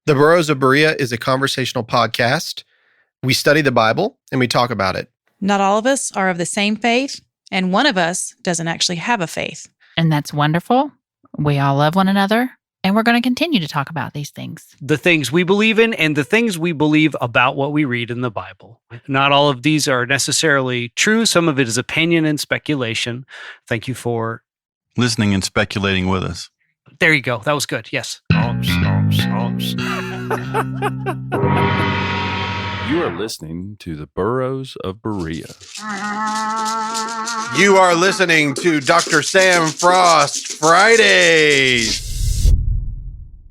The Burrows of Berea is a conversational podcast. We study the Bible and we talk about it. Not all of us are of the same faith, and one of us doesn't actually have a faith. And that's wonderful. We all love one another, and we're going to continue to talk about these things. The things we believe in and the things we believe about what we read in the Bible. Not all of these are necessarily true. Some of it is opinion and speculation. Thank you for listening and speculating with us. There you go. That was good. Yes. You are listening to the Burrows of Berea. You are listening to Dr. Sam Frost Fridays.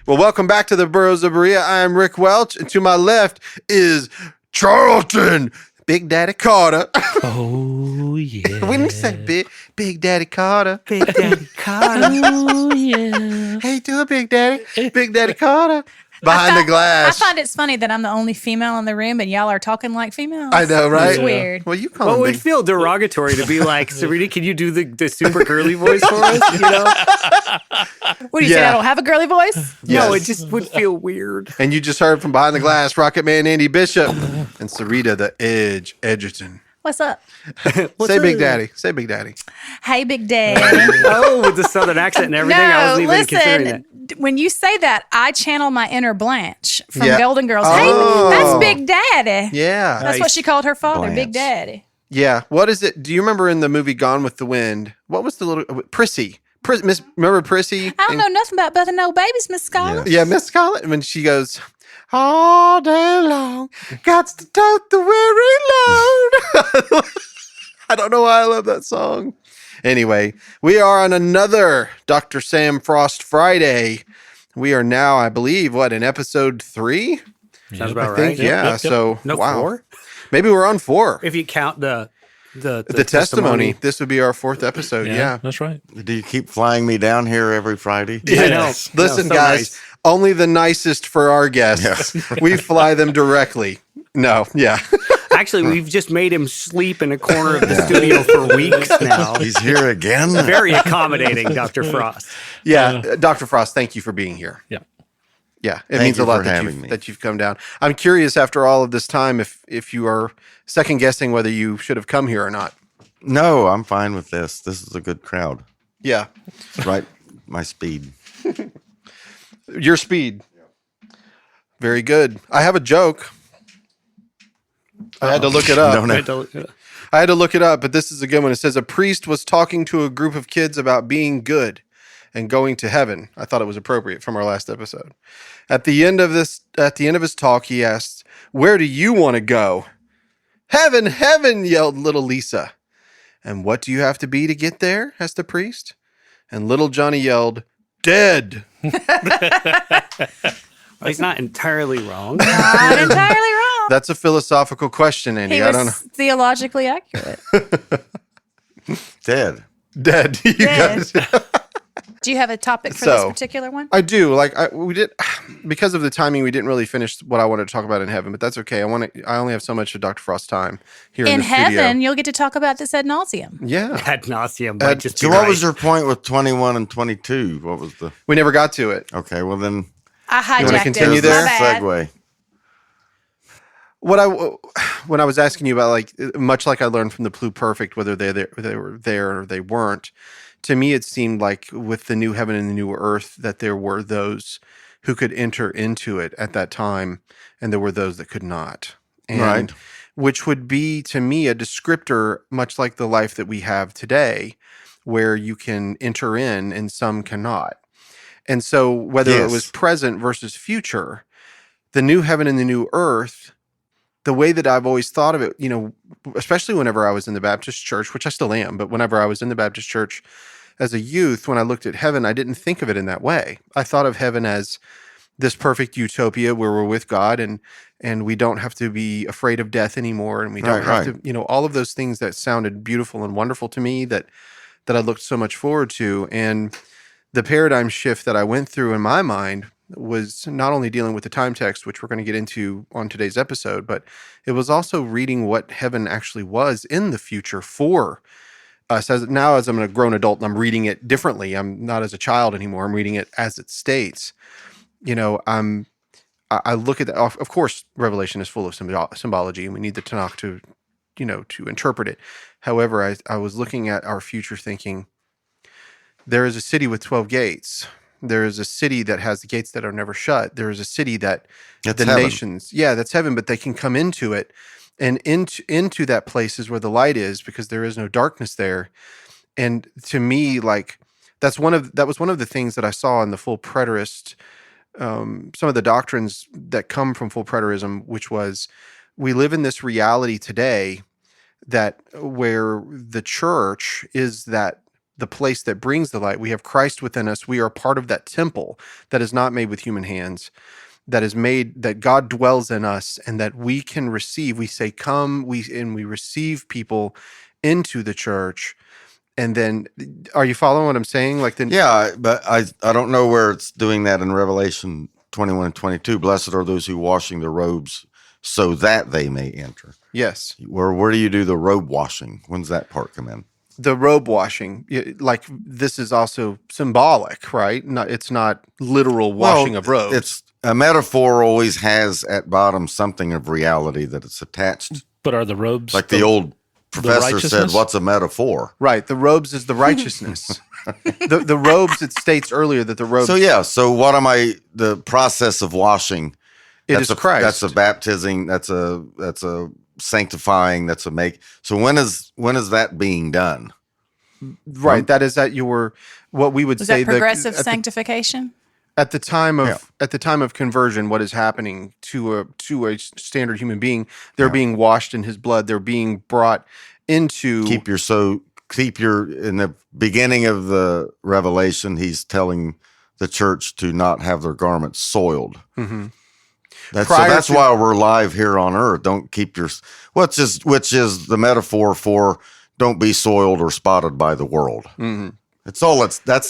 Well, welcome back to the Burrows of Berea. I'm Rick Welch, and to my left is Charlton, Big Daddy Carter. Oh, yeah. We didn't say Big Daddy Carter. Big Daddy Carter. Oh, yeah. How you doing, Big Daddy? Big Daddy Carter. Behind the glass. I find it's funny that I'm the only female in the room and y'all are talking like females. I know, right? It's weird. Well, you call Well, it him would Big. feel derogatory to be like, Sarita, can you do the super girly voice for us? You know? What do you say? I don't have a girly voice? No, Yes. it just would feel weird. And you just heard from behind the glass, Rocket Man Andy Bishop and Sarita the Edge Edgerton. What's up? Say Big Daddy. Say Big Daddy. Hey, Big Daddy. Oh, with the southern accent and everything. I wasn't even considering that. When you say that, I channel my inner Blanche from Yeah. Golden Girls. Oh. Hey, that's Big Daddy. Yeah. That's what she called her father, Big Blanche. Daddy. Yeah. What is it? Do you remember in the movie Gone with the Wind? What was the little Prissy? Remember Prissy? I don't know nothing about Beth and no babies, Miss Scott. Yeah, Miss Scarlett. When she goes, all day long, got to tote the weary load. I don't know why I love that song. Anyway, we are on another Dr. Sam Frost Friday. We are now, I believe, in episode 3? Sounds about I think, right. yeah. So, No, wow. 4? Maybe we're on 4. If you count the testimony. This would be our 4th episode. Yeah. That's right. Do you keep flying me down here every Friday? I know. Listen, No, so guys, nice. only the nicest for our guests. We fly them directly. No, yeah. Actually, we've just made him sleep in a corner of the studio for weeks now. He's here again. Very accommodating, Dr. Frost. Yeah. Dr. Frost, thank you for being here. Yeah. Yeah. It Thank means a you lot for that having me. you've come down. I'm curious after all of this time if you are second guessing whether you should have come here or not. No, I'm fine with this. This is a good crowd. Yeah. Right, my speed. Your speed. Very good. I have a joke. I had to look it up. Don't I have- don't- I had to look it up, but this is a good one. It says a priest was talking to a group of kids about being good and going to heaven. I thought it was appropriate from our last episode. At the end of his talk, he asked, "Where do you want to go?" "Heaven, heaven," yelled little Lisa. "And what do you have to be to get there?" asked the priest. And little Johnny yelled, "Dead." Well, he's not entirely wrong. Not entirely wrong. That's a philosophical question, Andy. He I don't know. was theologically accurate. Dead. Dead. You Dead. got it. Do you have a topic for this So, particular one? I do. We did because of the timing. We didn't really finish what I wanted to talk about in heaven, but that's okay. I only have so much of Dr. Frost's time here in In the studio. heaven, you'll get to talk about this ad nauseum. Yeah, Ad nauseum might just So be what right. was your point with 21 and 22? What was the... we never got to it. Okay, well then... I hijacked wanna it. continue My there? bad. Segue. When I was asking you about much like I learned from the Pluperfect, whether they were there or they weren't. To me, it seemed like with the new heaven and the new earth that there were those who could enter into it at that time, and there were those that could not. And Right. Which would be, to me, a descriptor much like the life that we have today, where you can enter in and some cannot. And so whether it Yes. was present versus future, the new heaven and the new earth, the way that I've always thought of it, especially whenever I was in the Baptist church, which I still am, but whenever I was in the Baptist church as a youth, when I looked at heaven, I didn't think of it in that way. I thought of heaven as this perfect utopia where we're with God and we don't have to be afraid of death anymore. And we don't have to, all of those things that sounded beautiful and wonderful to me that I looked so much forward to. And the paradigm shift that I went through in my mind was not only dealing with the time text, which we're going to get into on today's episode, but it was also reading what heaven actually was in the future for us. As I'm a grown adult and I'm reading it differently. I'm not as a child anymore. I'm reading it as it states. I look at that. Of course, Revelation is full of symbology, and we need the Tanakh to, to interpret it. However, I was looking at our future thinking, there is a city with 12 gates. There is a city that has the gates that are never shut. There is a city that That's the heaven. nations, that's heaven, but they can come into it. And into that place is where the light is, because there is no darkness there. And to me, like, that was one of the things that I saw in the full preterist, some of the doctrines that come from full preterism, which was, we live in this reality today that where the church is that the place that brings the light. We have Christ within us. We are part of that temple that is not made with human hands, that is made, that God dwells in us, and that we can receive. We say, come, we receive people into the church. And then, are you following what I'm saying? Like, then, Yeah, but I don't know where it's doing that in Revelation 21 and 22. Blessed are those who washing their robes so that they may enter. yes, Where do you do the robe washing? When's that part come in? the robe washing, like, this is also symbolic, right? It's not literal washing of robes. It's a metaphor always has at bottom something of reality that it's attached. But are the robes Like the old professor said, righteousness? what's a metaphor? right. The robes is the righteousness. the robes, it states earlier that the robes, So what am I, the process of washing? it is Christ. That's a baptizing. That's a sanctifying. That's a make. So when is that being done? right. That is that what we would Was say that progressive at the- sanctification? at the time of Yeah. at the time of conversion, what is happening to a standard human being? They're being washed in His blood. They're being brought into. Keep your in the beginning of the Revelation, he's telling the church to not have their garments soiled. Mhm. That's why we're live here on earth. Don't keep your which is the metaphor for don't be soiled or spotted by the world. Mhm. That's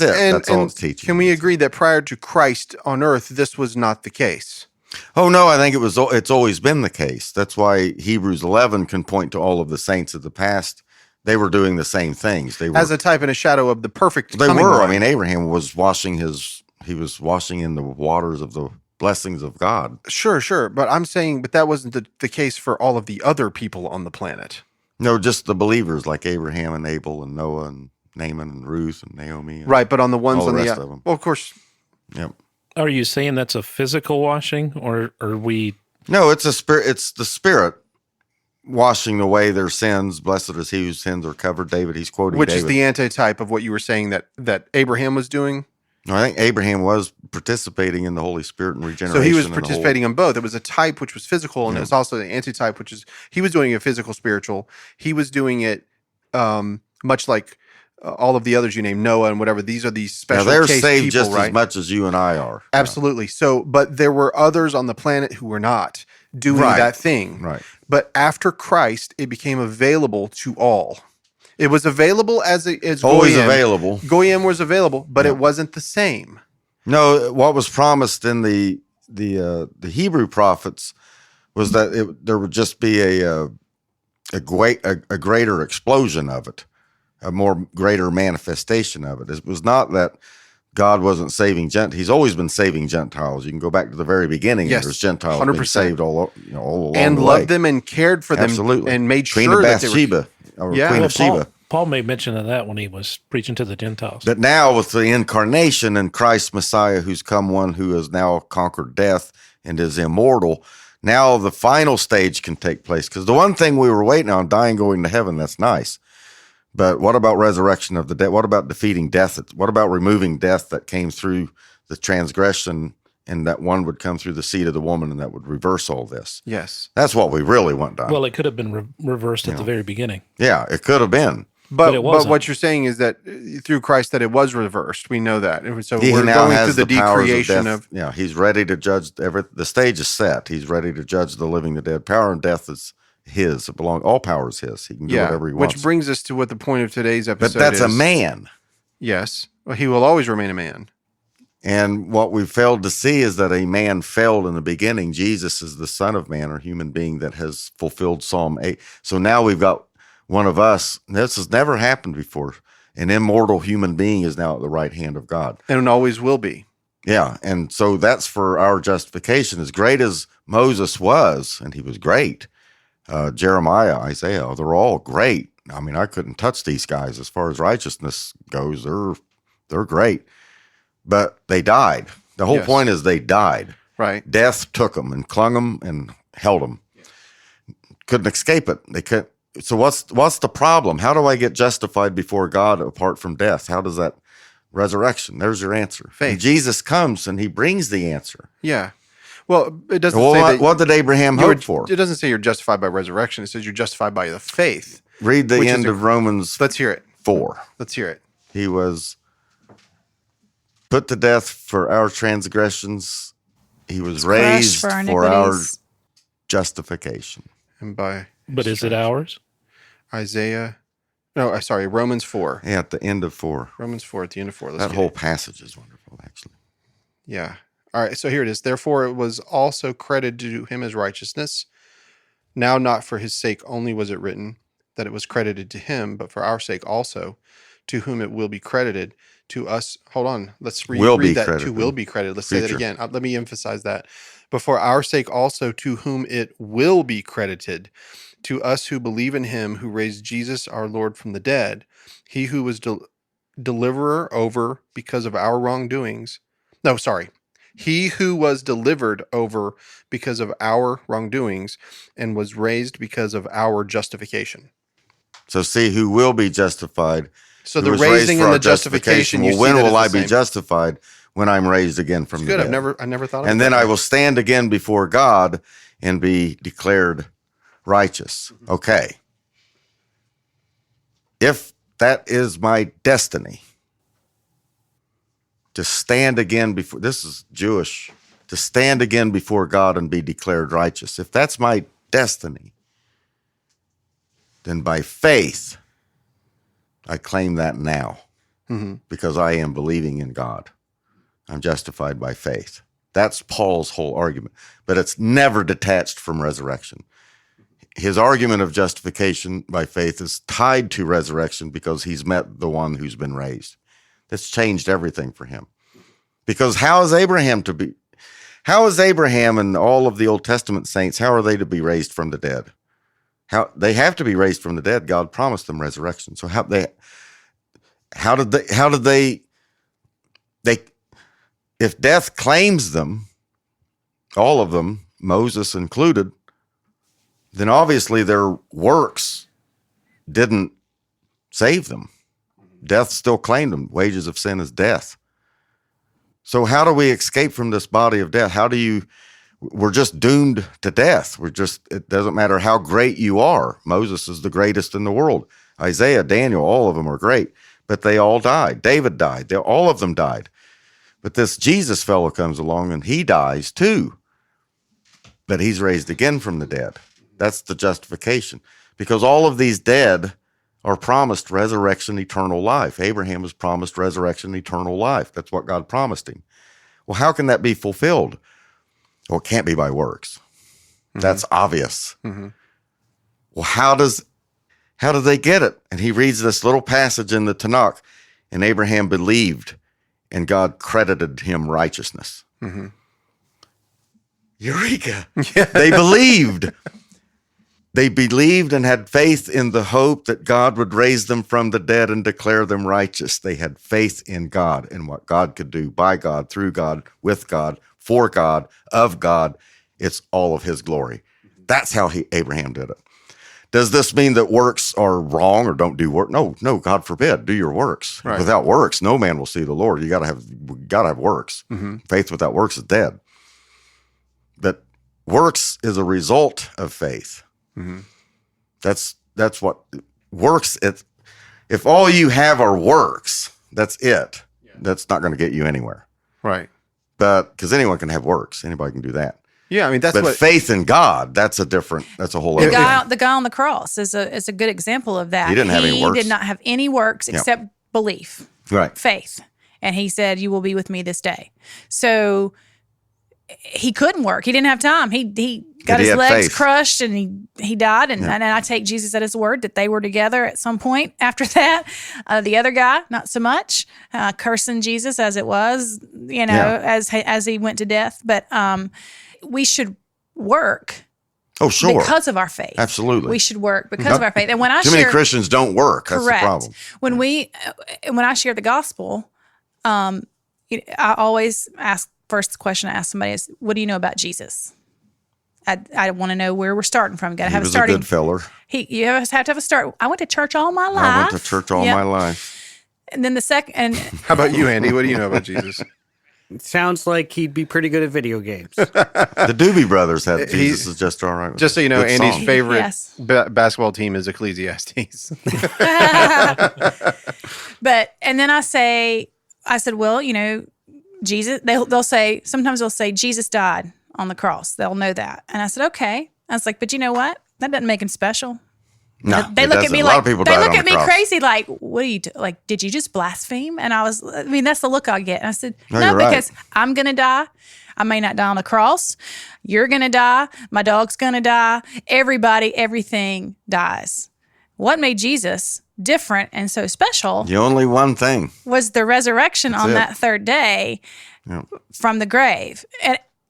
it. That's all it's teaching. Can we agree that prior to Christ on earth, this was not the case? Oh no, I think it's always been the case. That's why Hebrews 11 can point to all of the saints of the past. They were doing the same things. They were As a type and a shadow of the perfect They coming were. I one. mean, Abraham was washing in the waters of the blessings of God. Sure. But I'm saying, but that wasn't the case for all of the other people on the planet. No, just the believers like Abraham and Abel and Noah and Naaman and Ruth and Naomi. And, Right. But on the ones all the on rest the, of 'em. well, of course, Yep. Are you saying that's a physical washing, or are we? No, it's a spirit. It's the Spirit washing away their sins. Blessed is he whose sins are covered. David, he's quoting which David. is the antitype of what you were saying that Abraham was doing. No, I think Abraham was participating in the Holy Spirit and regeneration. So he was and the whole- participating in both. It was a type which was physical, and Yeah. it was also the antitype, which is he was doing it physical, spiritual. He was doing it much like all of the others you named, Noah and whatever. These are these Now special they're case saved people, just right? as much as you and I are. Absolutely. So, but there were others on the planet who were not doing Right. that thing. Right. But after Christ, it became available to all. It was available as Always Goyim. available. Goyim was available, but Yeah. it wasn't the same. No, what was promised in the Hebrew prophets was that there would just be a greater explosion of it, a more greater manifestation of it. It was not that God wasn't saving Gentiles. He's always been saving Gentiles. You can go back to the very beginning. Yes, There's Gentiles being 100%. saved all along And the loved way. them and cared for them. Absolutely. And made Queen sure of that they were. Bathsheba, or Yeah. Queen Well, of Sheba. Paul made mention of that when he was preaching to the Gentiles. But now with the incarnation and Christ Messiah, who's come one who has now conquered death and is immortal, now the final stage can take place. Because the one thing we were waiting on, dying, going to heaven, that's nice. But what about resurrection of the dead? What about defeating death? What about removing death that came through the transgression, and that one would come through the seed of the woman, and that would reverse all this? Yes. That's what we really want done. Well, it could have been reversed at the very beginning. Yeah, it could have been. But it But wasn't. what you're saying is that through Christ that it was reversed. We know that. And so He we're now going has through the powers decreation death. of Yeah, he's ready to judge the stage is set. He's ready to judge the living, the dead. Power and death is his. It belongs. All power is his. He can do whatever he wants. which brings us to what the point of today's but episode that's is. a man. Yes. Well, he will always remain a man. And what we failed to see is that a man failed in the beginning. Jesus is the Son of Man or human being that has fulfilled Psalm 8. So now we've got one of us. This has never happened before. An immortal human being is now at the right hand of God. And always will be. Yeah. And so that's for our justification. As great as Moses was, and he was great, Jeremiah, Isaiah, they're all great. I mean, I couldn't touch these guys as far as righteousness goes. They're great, but they died. The whole Yes. point is they died. Right. Death took them and clung them and held them. Couldn't escape it. They could. So what's the problem? How do I get justified before God apart from death? How does that resurrection? There's your answer. Faith. And Jesus comes and he brings the answer. Yeah. Well, it doesn't Well, say what, that what did Abraham you're- hope for? It doesn't say you're justified by resurrection. It says you're justified by the faith. Read the which is end a- of Romans Let's hear it. 4. Let's hear it. He was put to death for our transgressions. He was Crushed raised for our for our iniquities. justification. And by But is it ours? Romans 4. Yeah, at the end of 4. Romans 4 at the end of 4. Let's That get whole it. passage is wonderful, actually. Yeah. All right. So here it is. Therefore, it was also credited to him as righteousness. Now, not for his sake only was it written that it was credited to him, but for our sake also, to whom it will be credited. To us, hold on. Let's Will be read that. credited. To will be credited. Let's say that Future. again. Let me emphasize that. But for our sake also, to whom it will be credited. To us who believe in him who raised Jesus our Lord from the dead, he who was deliverer over because of our wrongdoings. No, sorry. He who was delivered over because of our wrongdoings and was raised because of our justification. So see who will be justified. So who the was raised raising for and our the justification. You Well, see when that will I as the be same. justified? When I'm raised again from It's the good. dead. I never thought of it. And then that I way. will stand again before God and be declared righteous. Okay. If that is my destiny, to stand again before, this is Jewish, to stand again before God and be declared righteous. If that's my destiny, then by faith, I claim that now Mhm. because I am believing in God. I'm justified by faith. That's Paul's whole argument, but it's never detached from resurrection. His argument of justification by faith is tied to resurrection because he's met the one who's been raised. That's changed everything for him. Because how is Abraham and all of the Old Testament saints, how are they to be raised from the dead? How they have to be raised from the dead. God promised them resurrection. So how did they if death claims them, all of them, Moses included, then obviously their works didn't save them. Death still claimed them. Wages of sin is death. So how do we escape from this body of death? We're just doomed to death. It doesn't matter how great you are. Moses is the greatest in the world. Isaiah, Daniel, all of them are great, but they all died. David died. All of them died. But this Jesus fellow comes along and he dies too. But he's raised again from the dead. That's the justification. Because all of these dead are promised resurrection, eternal life. Abraham was promised resurrection, eternal life. That's what God promised him. Well, how can that be fulfilled? Well, it can't be by works. That's obvious. Mhm. Well, how do they get it? And he reads this little passage in the Tanakh, and Abraham believed, and God credited him righteousness. Mhm. Eureka! They believed. They believed and had faith in the hope that God would raise them from the dead and declare them righteous. They had faith in God and what God could do by God, through God, with God, for God, of God. It's all of his glory. That's how Abraham did it. Does this mean that works are wrong or don't do work? No, God forbid. Do your works. Right. Without works, no man will see the Lord. You gotta have works. Mhm. Faith without works is dead. But works is a result of faith. Mhm. That's what works. If all you have are works, that's it. That's not going to get you anywhere. Right. But because anyone can have works, anybody can do that. Yeah. I mean, that's But what. faith in God, that's a whole other The thing. guy on the cross is a good example of that. He didn't have any works. He did not have any works Yeah. except belief, Right. faith. And he said, "You will be with me this day." So he couldn't work. He didn't have time. He got But he his had legs faith. crushed and he died. And, Yeah. and I take Jesus at his word that they were together at some point after that. The other guy, not so much, cursing Jesus as it was, Yeah. as he went to death. But we should work Oh, sure. because of our faith. Absolutely. We should work because of our faith. And when I Too share, many Christians don't work. That's correct. the problem. When I share the gospel, I always ask, first question I ask somebody is, what do you know about Jesus? I want to know where we're starting from. Got to He have a was a starting. good feller. You have to have a start. I went to church all my life. I went to church all Yep. my life. And then the second, and How about you, Andy? What do you know about Jesus? It sounds like he'd be pretty good at video games. The Doobie Brothers had He- Jesus is just all right. Just so you know, Good Andy's song. favorite Yes. basketball team is Ecclesiastes. and then I said, well, Jesus. They'll say sometimes they'll say Jesus died on the cross. They'll know that, and I said, okay. I was like, but you know what? That doesn't make him special. No, They it look at doesn't. me A lot like of people they died look on at the me cross. crazy. Like, what are you like? Did you just blaspheme? And that's the look I get. And I said, No, no, you're right. because I'm gonna die. I may not die on the cross. You're gonna die. My dog's gonna die. Everybody, everything dies. What made Jesus different and so special The only one thing. was the resurrection on it. that third day Yeah. from the grave.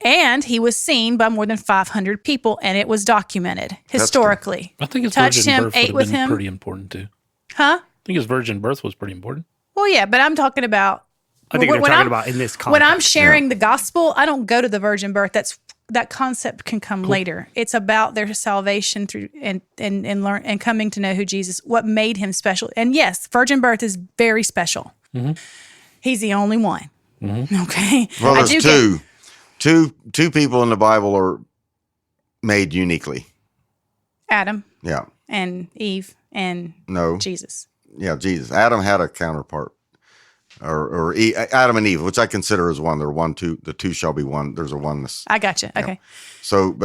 And he was seen by more than 500 people, and it was documented historically. I think his Touched virgin him, birth ate would with have been him. pretty important too. Huh? I think his virgin birth was pretty important. Well, yeah, but I'm talking about. I think when they're talking I'm- about in this context. When I'm sharing the gospel, I don't go to the virgin birth. That concept can come later. It's about their salvation through and learn and coming to know who Jesus, what made him special. And yes, virgin birth is very special. He's the only one. Okay. Well, I there's do get- two people in the Bible are made uniquely. Adam Yeah. and Eve and No. Jesus. Yeah, Jesus. Adam had a counterpart, or Adam and Eve, which I consider as one. They're one, two. The two shall be one. There's a oneness. I got you. Okay. So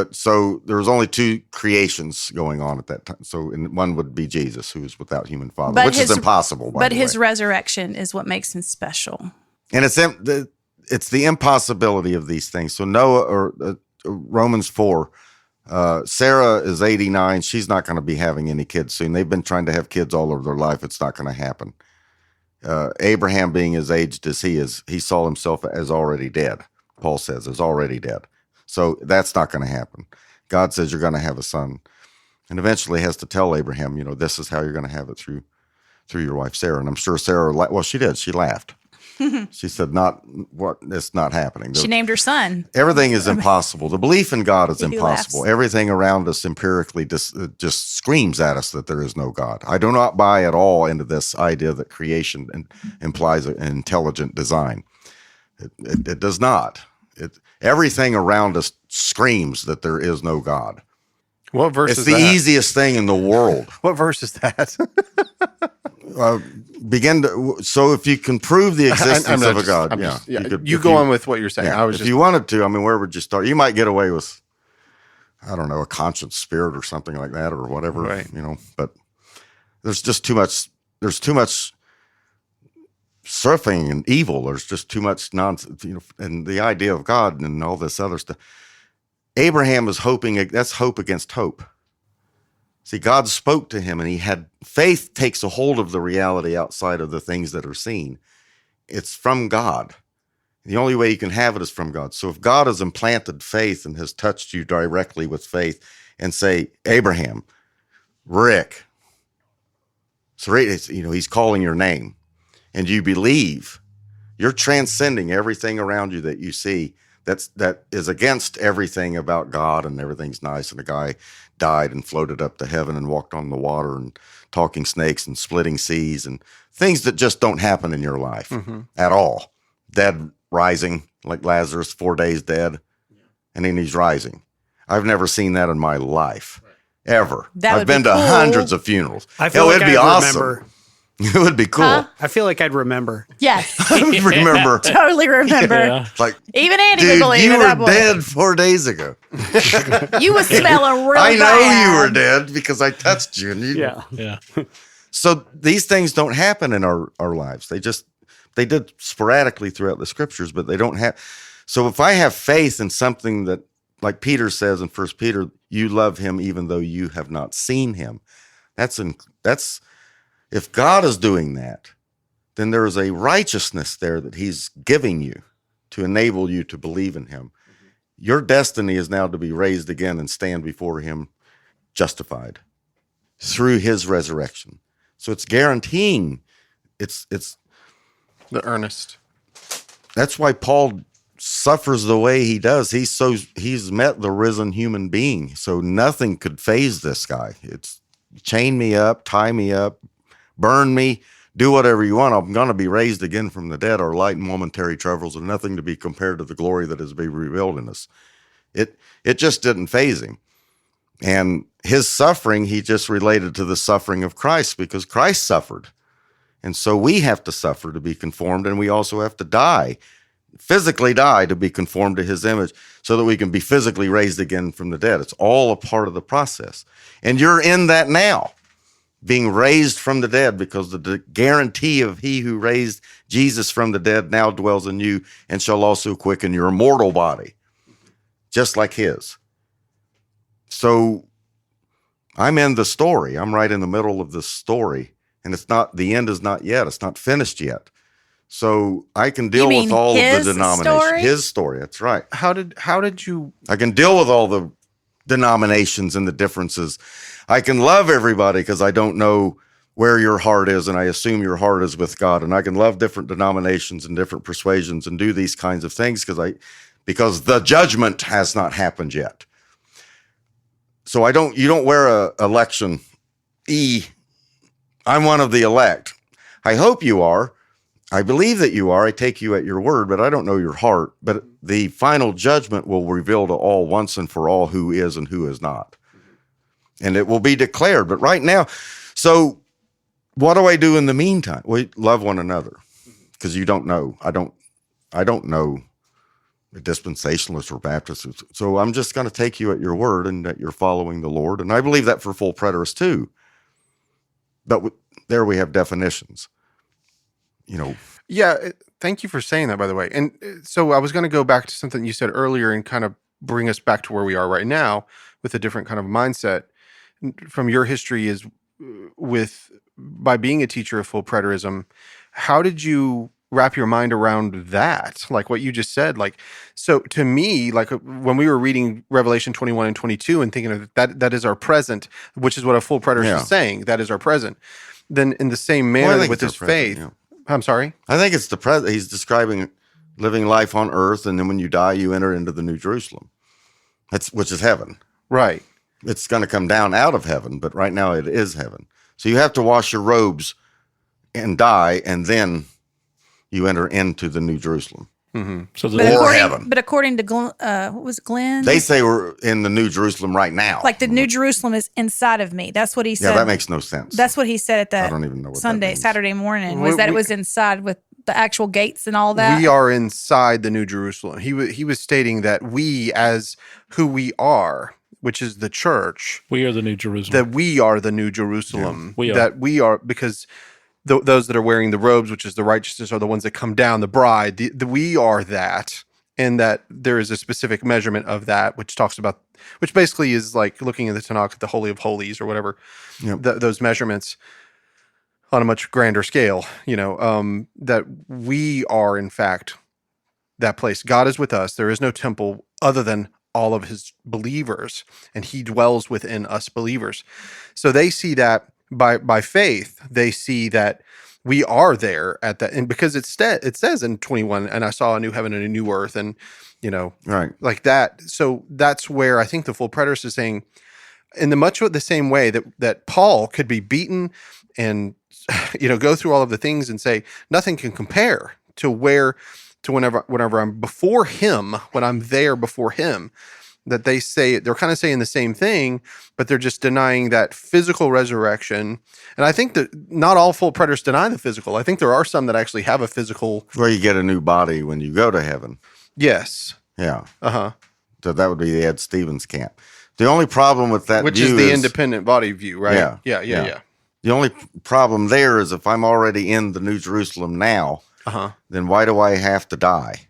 there was only two creations going on at that time. So one would be Jesus, who is without human father, But which is his- impossible. By But the his way. resurrection is what makes him special. And it's the impossibility of these things. So Noah or Romans 4, Sarah is 89. She's not going to be having any kids soon. They've been trying to have kids all over their life. It's not going to happen. Abraham, being as aged as he is, he saw himself as already dead. Paul says is already dead. So that's not going to happen. God says you're going to have a son, and eventually has to tell Abraham, this is how you're going to have it through your wife Sarah. And I'm sure Sarah, well, she did. She laughed. She said, it's not happening. She named her son. Everything is impossible. The belief in God is He impossible. laughs. Everything around us empirically just screams at us that there is no God. I do not buy at all into this idea that creation implies an intelligent design. It does not. Everything around us screams that there is no God. What verse It's is the that? easiest thing in the world. What verse is that? So if you can prove the existence I'm not of a just- God, I'm yeah, just- yeah. could- You if go on with what you're saying. Yeah, I was if just you wanted to, where would you start? You might get away with, I don't know, a conscience spirit or something like that, or whatever, Right. But there's just too much. There's too much surfing and evil. There's just too much nonsense, and the idea of God and all this other stuff. Abraham is hoping. That's hope against hope. See, God spoke to him, and he had faith takes a hold of the reality outside of the things that are seen. It's from God. The only way you can have it is from God. So if God has implanted faith and has touched you directly with faith and say, Abraham, Rick, so he's calling your name and you believe, you're transcending everything around you that you see that is against everything about God, and everything's nice. And the guy died and floated up to heaven and walked on the water and talking snakes and splitting seas and things that just don't happen in your life at all. Dead rising, like Lazarus, 4 days dead, and then he's rising. I've never seen that in my life, ever. That I've would be been to cool. hundreds of funerals. I feel like it'd be I'd awesome. remember. It would be cool. Huh? I feel like I'd remember. Yes. I would remember, Totally remember. Yeah. like, Even Andy would dude, believe you at were that point. dead 4 days ago. You was smelling really I know bad. you were dead because I touched you. And you Yeah. Yeah. So these things don't happen in our lives. They did sporadically throughout the scriptures, but they don't have. So if I have faith in something that like Peter says in 1 Peter, you love him even though you have not seen him. That's if God is doing that, then there is a righteousness there that he's giving you to enable you to believe in him. Your destiny is now to be raised again and stand before him justified through his resurrection. So it's guaranteeing it's The earnest. that's why Paul suffers the way he does. He's met the risen human being. So nothing could faze this guy. It's chain me up, tie me up, burn me, do whatever you want. I'm going to be raised again from the dead. Our light and momentary troubles are nothing to be compared to the glory that is to be revealed in us. It just didn't faze him. And his suffering, he just related to the suffering of Christ because Christ suffered. And so we have to suffer to be conformed, and we also have to die, physically die to be conformed to his image so that we can be physically raised again from the dead. It's all a part of the process. And you're in that now, being raised from the dead, because the guarantee of he who raised Jesus from the dead now dwells in you and shall also quicken your mortal body, just like his. So I'm in the story. I'm right in the middle of this story, and the end is not yet. It's not finished yet. So I can deal with all of his the denominations. story? His story, that's right. How did you? I can deal with all the denominations and the differences. I can love everybody because I don't know where your heart is, and I assume your heart is with God. And I can love different denominations and different persuasions and do these kinds of things because the judgment has not happened yet. So you don't wear a election E. I'm one of the elect. I hope you are. I believe that you are. I take you at your word, but I don't know your heart. But the final judgment will reveal to all once and for all who is and who is not. And it will be declared. But right now, so what do I do in the meantime? We love one another, because you don't know. I don't know the dispensationalists or Baptists. So I'm just going to take you at your word and that you're following the Lord. And I believe that for full preterists too. But there we have definitions. Yeah, thank you for saying that, by the way. And so I was going to go back to something you said earlier and kind of bring us back to where we are right now with a different kind of mindset from your history is by being a teacher of full preterism. That did you wrap your mind around that? Like what you just said, so to me, like when we were reading Revelation 21 and 22 and thinking of that is our present, which is what a full preterist is saying, that is our present. Then in the same manner with his faith, I'm sorry? I think it's the present. He's describing living life on earth, and then when you die, you enter into the New Jerusalem, which is heaven. Right. It's going to come down out of heaven, but right now it is heaven. So you have to wash your robes and die, and then you enter into the New Jerusalem. Mm-hmm. So But according to what was it, Glenn? They say we're in the New Jerusalem right now. Like the New Jerusalem is inside of me. That's what he said. Yeah, that makes no sense. That's what he said at I don't even know what that Sunday, means. Saturday morning, was that it was inside with the actual gates and all that. We are inside the New Jerusalem. He was stating that we, as who we are, which is the church, we are the New Jerusalem. that we are the New Jerusalem. we are. That we are, because those that are wearing the robes, which is the righteousness, are the ones that come down, the bride. We are that, and that there is a specific measurement of that, which basically is like looking at the Tanakh, the Holy of Holies or whatever, those measurements on a much grander scale, that we are in fact that place. God is with us. There is no temple other than all of his believers, and he dwells within us believers. So they see that by faith, they see that we are there at that. And because it says in 21, and I saw a new heaven and a new earth, and, right, like that. So that's where I think the full preterist is saying, in the same way that Paul could be beaten and, go through all of the things and say, nothing can compare to whenever I'm before him, when I'm there before him, that they're kind of saying the same thing, but they're just denying that physical resurrection. And I think that not all full preterists deny the physical. I think there are some that actually have a physical. where you get a new body when you go to heaven. Yes. Yeah. Uh-huh. So that would be the Ed Stevens camp. The only problem with that Which view is the independent body view, right? Yeah. The only problem there is if I'm already in the New Jerusalem now, then why do I have to die?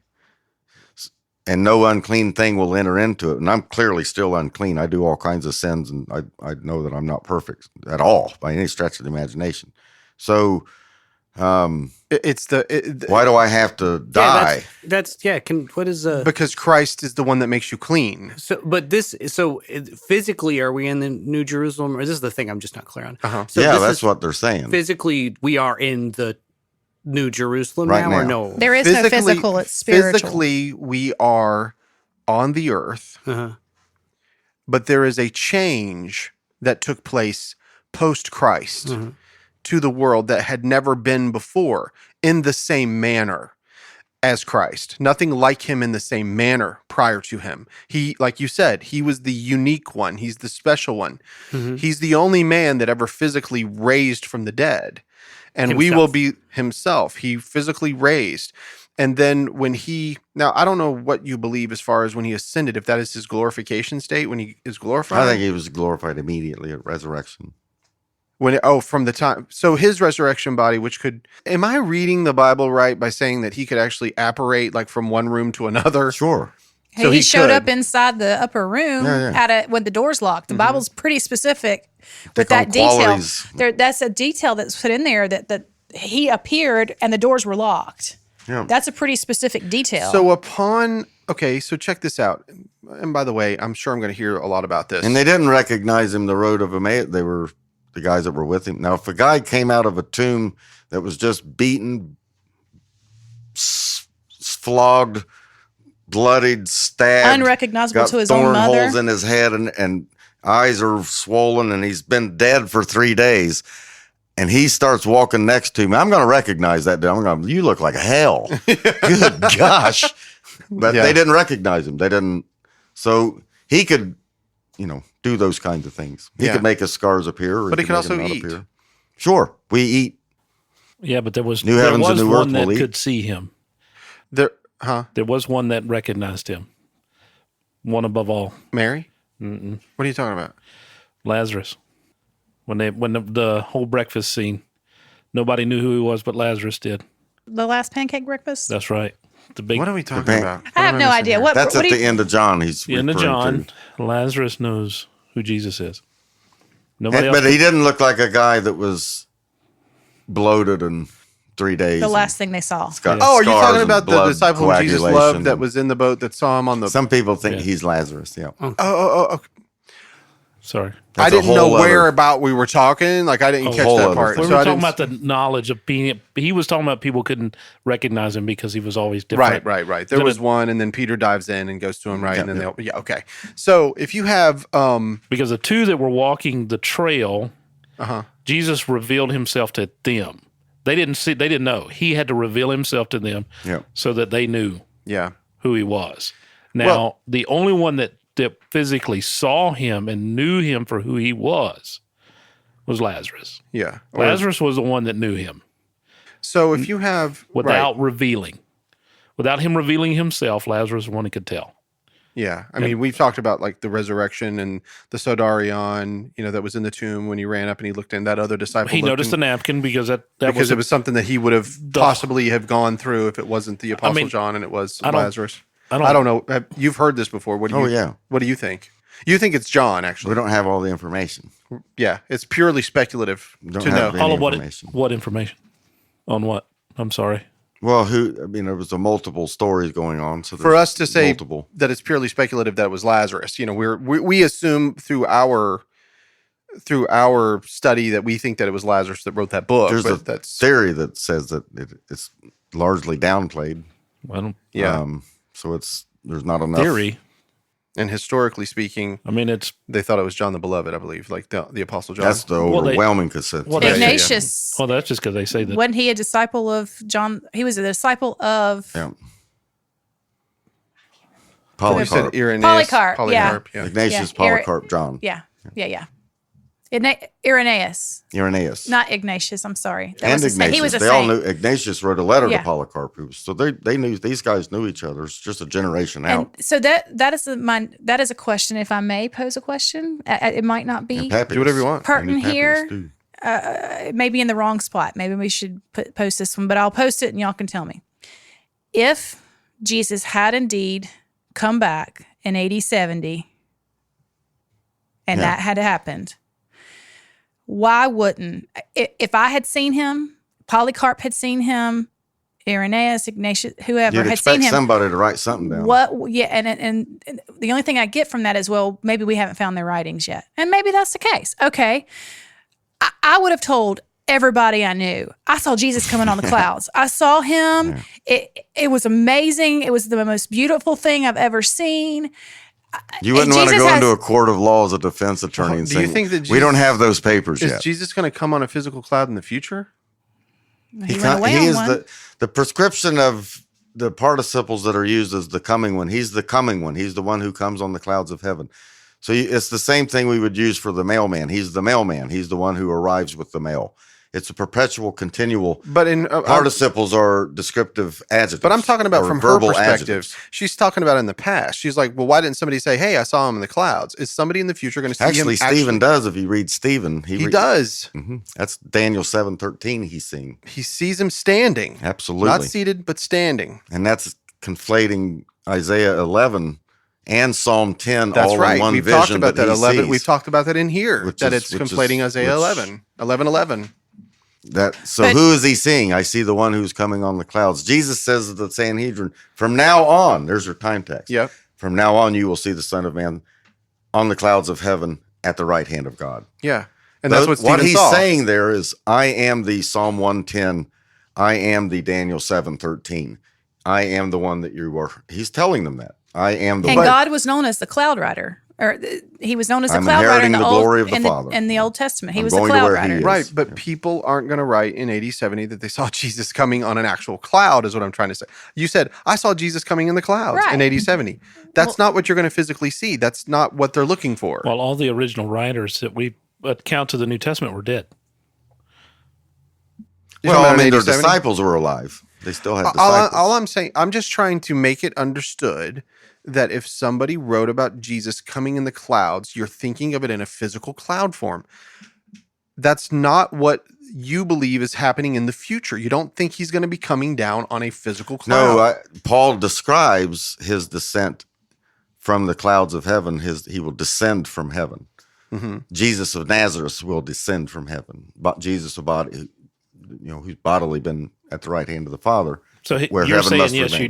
and no unclean thing will enter into it. And I'm clearly still unclean. I do all kinds of sins, and I know that I'm not perfect at all by any stretch of the imagination. So, why do I have to die? What is because Christ is the one that makes you clean. Physically, are we in the New Jerusalem? Or this is the thing I'm just not clear on. Uh-huh. So yeah, this that's is- what they're saying. Physically, we are in the New Jerusalem Right now, or now. no? There is no physical, it's spiritual. Physically, we are on the earth, Uh-huh. but there is a change that took place post Christ Mhm. to the world that had never been before in the same manner as Christ. Nothing like him in the same manner prior to him. He, like you said, he was the unique one. He's the special one. Mhm. He's the only man that ever physically raised from the dead. And we will be himself. He physically raised. And then when now I don't know what you believe as far as when he ascended, if that is his glorification state, when he is glorified. I think he was glorified immediately at resurrection. From the time, so his resurrection body, am I reading the Bible right by saying that he could actually apparate like from one room to another? Sure. Hey, So he he showed could. up inside the upper room Yeah. when the door's locked. The Bible's pretty specific with call that detail. qualities. That's a detail that's put in there that he appeared and the doors were locked. Yeah. That's a pretty specific detail. So so check this out. And by the way, I'm sure I'm going to hear a lot about this. And they didn't recognize him, the road of Emmaus. They were the guys that were with him. Now, if a guy came out of a tomb that was just beaten, flogged, bloodied, stabbed, unrecognizable got to his thorn own mother. holes in his head, and eyes are swollen, and he's been dead for 3 days, and he starts walking next to me, I'm going to recognize that. I'm going, you look like hell. Good gosh. But Yeah. they didn't recognize him. They didn't. So he could, do those kinds of things. He Yeah. could make his scars appear. Or But he could make them also not eat. appear. Sure. We eat. Yeah, but there was New there heavens and was new one earth that will eat. could see him. There was one that recognized him. One above all, Mary? What are you talking about? Lazarus. When the whole breakfast scene, nobody knew who he was, but Lazarus did. The last pancake breakfast? That's right. The big What are we talking ban- about? I have no idea. What That's what at do the you, end of John. He's in the referring John. to. Lazarus knows who Jesus is. Nobody else. But he didn't look like a guy that was bloated in 3 days. the and last thing they saw? got Oh, are you scars talking and about the blood disciple whom Jesus coagulation. loved that was in the boat that saw him on the? Some people think Yeah. he's Lazarus. Yeah. Oh. Sorry. That's I a didn't know whole where other- about we were talking. Like I didn't A catch whole that other part. thing. We So were I talking didn't. about the knowledge of being. He was talking about people couldn't recognize him because he was always different. Right. There Then was it- one, and then Peter dives in and goes to him, right? Yeah, and then yeah. okay. So if you have, Because the two that were walking the trail, uh-huh. Jesus revealed himself to them. They didn't see. They didn't know. He had to reveal himself to them Yeah. so that they knew Yeah. who he was. Now, Well- the only one that physically saw him and knew him for who he was Lazarus. Yeah. Or- Lazarus was the one that knew him So if you have without right, revealing. Without him revealing himself, Lazarus was the one who could tell. yeah. I mean, we've talked about like the resurrection and the Sodarion, that was in the tomb when he ran up and he looked in. That other disciple. He looked noticed the in- napkin because that because was it was something that he would have possibly have gone through if it wasn't the Apostle mean, John and it was I don't- Lazarus. I I don't know. You've heard this before. What do you? Oh, yeah. What do you think? You think it's John? We Actually, don't have all the information. yeah. It's purely speculative Don't to know. have any all of information. what information on what? I'm sorry. Well, there was a multiple stories going on. So For there's us to say multiple. that it's purely speculative that it was Lazarus, we assume through our study that we think that it was Lazarus that wrote that book. There's but a that's theory that says that it's largely downplayed. I don't yeah. So there's not enough theory. And historically speaking, I mean, it's they thought it was John the Beloved, I believe, like the Apostle John. That's the Well, they- overwhelming consensus. well, they- Ignatius. well, that's just because they say that. Wasn't he a disciple of John? He was a disciple of Yeah. You said Polycarp. Irenaeus, Polycarp, yeah. Ignatius, Yeah. Polycarp, John. Yeah. Irenaeus, Irenaeus. not Ignatius. I'm sorry. That And was a saint. Ignatius. He was a they all saint. knew Ignatius wrote a letter Yeah. to Polycarp. So they knew, these guys knew each other. It's just a generation out. And so that is a question. If I may pose a question, it might not be. Pappy Do whatever you want. Pertinent Pappy here. do. It may be in the wrong spot. Maybe we should post this one, but I'll post it and y'all can tell me. If Jesus had indeed come back in AD 70 and Yeah. that had happened, why wouldn't, if I had seen him, Polycarp had seen him, Irenaeus, Ignatius, whoever You'd had seen expect him, somebody to write something down. yeah, and the only thing I get from that is, well, maybe we haven't found their writings yet. And maybe that's the case. Okay. I would have told everybody I knew, I saw Jesus coming on the clouds. I saw him. Yeah. It was amazing. It was the most beautiful thing I've ever seen. You wouldn't And want to Jesus go has- into a court of law as a defense attorney and Do you say, think that we don't Jesus- have those papers Is yet. Jesus going to come on a physical cloud in the future? He went away he on is one. the prescription of the participles that are used as the coming one. He's the coming one. He's the one who comes on the clouds of heaven. So it's the same thing we would use for the mailman. He's the mailman. He's the one who arrives with the mail. It's a perpetual, continual. But in Participles are descriptive adjectives. But I'm talking about or from her verbal perspective. adjectives. She's talking about in the past. She's like, well, why didn't somebody say, hey, I saw him in the clouds? Is somebody in the future going to see Actually, him? Stephen does. If you read Stephen, He does. That's Daniel 7:13. He's seeing He sees him standing, absolutely, not seated, but standing. and that's conflating Isaiah 11 and Psalm 10 That's all right. in one We've vision talked about that. he 11. sees. We've talked about that in here. Which That is- it's which is- conflating Isaiah which- 11. 11:11. So But- who is he seeing? I see the one who's coming on the clouds. Jesus says to the Sanhedrin, from now on, there's your time text. Yep. From now on, you will see the Son of Man on the clouds of heaven at the right hand of God. Yeah. And that's what Stephen he's saw. saying there is, I am the Psalm 110. I am the Daniel 7:13. I am the one that you are. He's telling them that. I am the And one. God was known as the cloud rider, or he was known as the I'm cloud rider in inheriting the the Old glory of the in Father. in the Old Testament. He I'm was the going to cloud where he rider. is. Right, but Yeah. people aren't going to write in AD 70 that they saw Jesus coming on an actual cloud, is what I'm trying to say. You said, I saw Jesus coming in the clouds in Right. AD 70. That's not what you're going to physically see. That's not what they're looking for. Well, all the original writers that we account of the New Testament were dead. You're Well, talking I about mean, in their 80, 70? disciples were alive. They still had all disciples. all I'm saying, I'm just trying to make it understood that if somebody wrote about Jesus coming in the clouds, you're thinking of it in a physical cloud form. That's not what you believe is happening in the future. You don't think he's going to be coming down on a physical cloud. No, Paul describes his descent from the clouds of heaven. He will descend from heaven. Jesus of Nazareth will descend from heaven. But Jesus of body, who's bodily been at the right hand of the Father. So Where you're heaven saying must yes, remain. you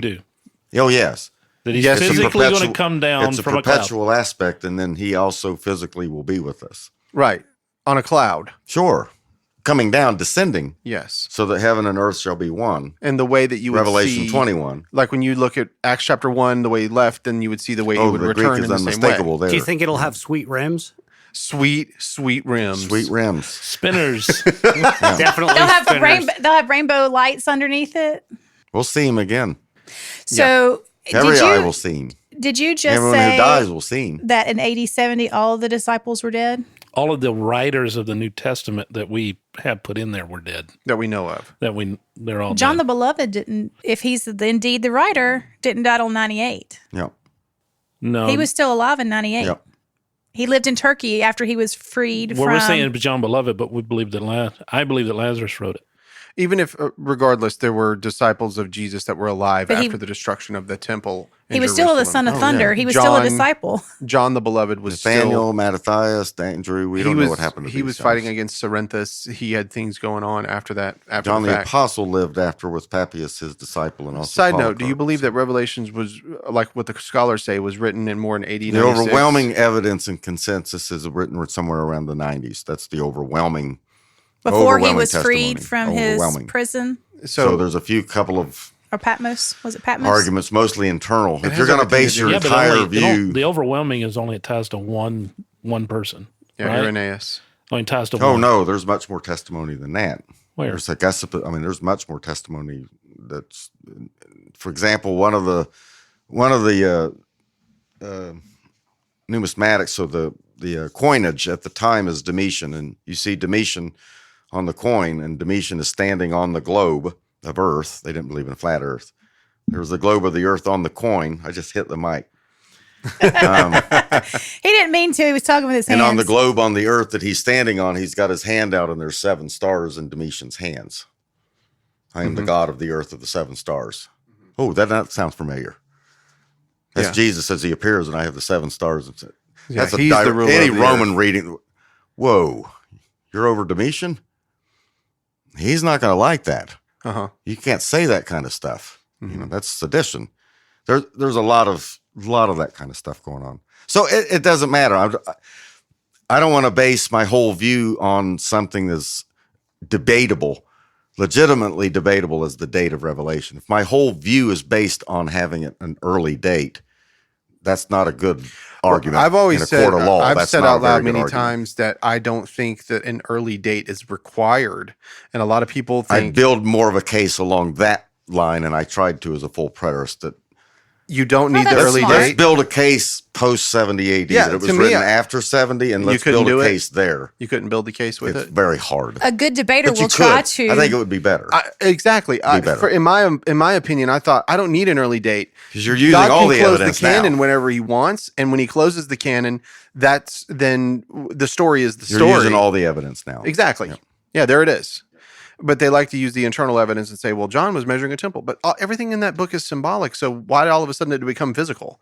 do. Oh, yes, That he's Yes, it's a physically going to perpetual- come down it's a from a cloud. perpetual aspect, and then he also physically will be with us. Right. On a cloud. Sure, coming down, descending, Yes. so that heaven and earth shall be one. And the way that you would Revelation see, 21. like when you look at Acts chapter 1, the way he left, then you would see the way he Oh, would the return Greek is in the same way. unmistakable there. Do you think it'll have sweet rims? Sweet, sweet rims. Sweet rims. Spinners. Definitely. They'll have spinners. rainbow. They'll have rainbow lights underneath it. We'll see him again. So Every did eye you will see him. did you just Everyone say who dies will see him. that in AD 70 all of the disciples were dead? All of the writers of the New Testament that we have put in there were dead. That we know of. They're all John dead. the Beloved didn't. If he's indeed the writer, didn't die till 98. Yeah. No, He was still alive in 98. Yep. He lived in Turkey after he was freed Well, from. we're saying John Beloved, but we believe that I believe that Lazarus wrote it. Even if, regardless, there were disciples of Jesus that were alive But he- after the destruction of the temple. in he was still the Jerusalem. son of Oh, Thunder. yeah. He was still a John- disciple. John the Beloved was Nathaniel, Mattathias, Andrew. We don't know what happened to He these was guys. fighting against Cerinthus. He had things going on after that. After John the the fact. Apostle lived after with Papias, his disciple, and also Side note: do you Polycarp. believe that Revelations was like what the scholars say was written in more than 80? The overwhelming evidence and consensus is written somewhere around the 90s. That's the overwhelming. Before he Overwhelming was testimony. freed from his Overwhelming. prison So there's a couple of or Patmos. Was it Patmos? arguments, mostly internal. If has you're going to everything to base do your with- entire view, the overwhelming is only ties to one person. yeah, right? Irenaeus. Only ties to oh one. no, there's much more testimony than that. Where? There's like there's much more testimony. That's, for example, one of the numismatics, so the coinage at the time is Domitian, and you see Domitian on the coin, and Domitian is standing on the globe of Earth. They didn't believe in a flat Earth. There was the globe of the Earth on the coin. I just hit the mic. He didn't mean to. He was talking with his hands. And on the globe on the Earth that he's standing on, he's got his hand out, and there's 7 stars in Domitian's hands. I am the god of the Earth of the 7 stars. Oh, that sounds familiar. That's Yeah. Jesus as he appears, and I have the 7 stars. Yeah, That's he's the ruler any of the Roman earth. reading. Whoa, you're over Domitian? He's not going to like that. Uh-huh. You can't say that kind of stuff. Mhm. You know, that's sedition. There's a lot of that kind of stuff going on. So it doesn't matter. I don't want to base my whole view on something that's debatable, legitimately debatable as the date of Revelation. If my whole view is based on having an early date, that's not a good argument. I've always in a said, court of law. I've That's said not a out very loud good many argument. times that I don't think that an early date is required. And a lot of people I think build more of a case along that line, and I tried to as a full preterist that you don't need the that's early smart. let's date. build a case post 70 AD Yeah, that it was to me, written after 70, and you let's couldn't build do a it? case there. You couldn't build the case with It's it. very hard. A good debater But you will try could. to. I think it would be better Exactly. better. In my opinion, I thought I don't need an early date. because you're using God all can the close evidence the canon now. whenever he wants, and when he closes the canon, that's then the story is the You're story. using all the evidence now. Exactly. Yep. Yeah, there it is. But they like to use the internal evidence and say, well, John was measuring a temple, but everything in that book is symbolic. So why all of a sudden did it become physical?